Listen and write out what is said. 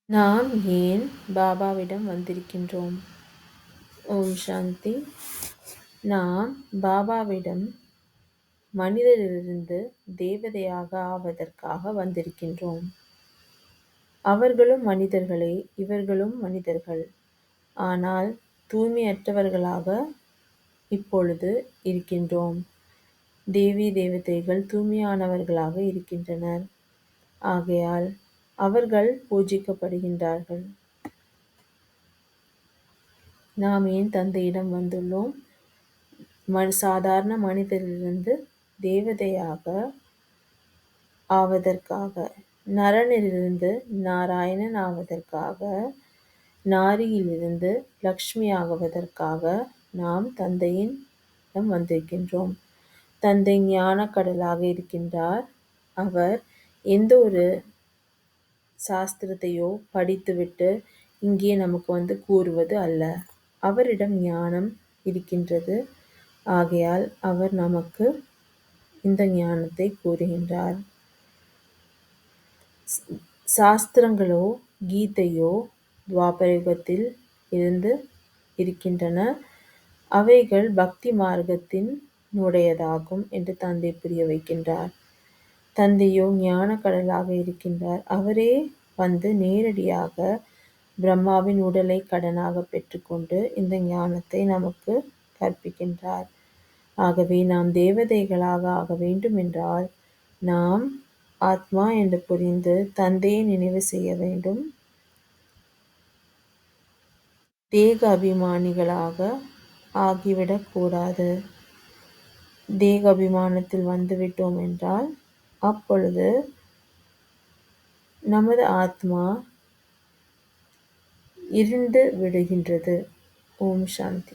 நாம் ஏன் பாபாவிடம் வந்திருக்கின்றோம்? ஓம் சாந்தி. நாம் பாபாவிடம் மனிதரிலிருந்து தேவதையாக ஆவதற்காக வந்திருக்கின்றோம். அவர்களும் மனிதர்களே, இவர்களும் மனிதர்கள். ஆனால் தூய்மையற்றவர்களாக இப்பொழுது இருக்கின்றோம். தேவி தேவதைகள் தூய்மையானவர்களாக இருக்கின்றனர். ஆகையால் அவர்கள் பூஜிக்கப்படுகின்றார்கள். நாம் ஏன் தந்தையிடம் வந்துள்ளோம்? சாதாரண மனிதரிலிருந்து தேவதையாக ஆவதற்காக, நரனிலிருந்து நாராயணன் ஆவதற்காக, நாரியிலிருந்து லக்ஷ்மி ஆகுவதற்காக நாம் தந்தையிடம் வந்திருக்கின்றோம். தந்தை ஞான கடலாக இருக்கின்றார். அவர் எந்த ஒரு சாஸ்திரத்தையோ படித்துவிட்டு இங்கே நமக்கு கூறுவது அல்ல. அவரிடம் ஞானம் இருக்கின்றது. ஆகையால் அவர் நமக்கு இந்த ஞானத்தை கூறுகின்றார். சாஸ்திரங்களோ கீதையோ துவாபர யுகத்தில் இருந்து இருக்கின்றன. அவைகள் பக்தி மார்க்கத்தின் உடையதாகும் என்று தந்தை புரிய வைக்கின்றார். தந்தையோ ஞான கடலாக இருக்கின்றார். அவரே வந்து நேரடியாக பிரம்மாவின் உடலை கடனாக பெற்றுக்கொண்டு இந்த ஞானத்தை நமக்கு கற்பிக்கின்றார். ஆகவே நாம் தேவதைகளாக ஆக வேண்டும் என்றால் நாம் ஆத்மா என்று புரிந்து தந்தையை நினைவு செய்ய வேண்டும். தேக அபிமானிகளாக ஆகிவிடக் கூடாது. தேக அபிமானத்தில் வந்துவிட்டோம் என்றால் அப்பொழுது நமது ஆத்மா இருண்டு விடுகின்றது. ஓம் சாந்தி.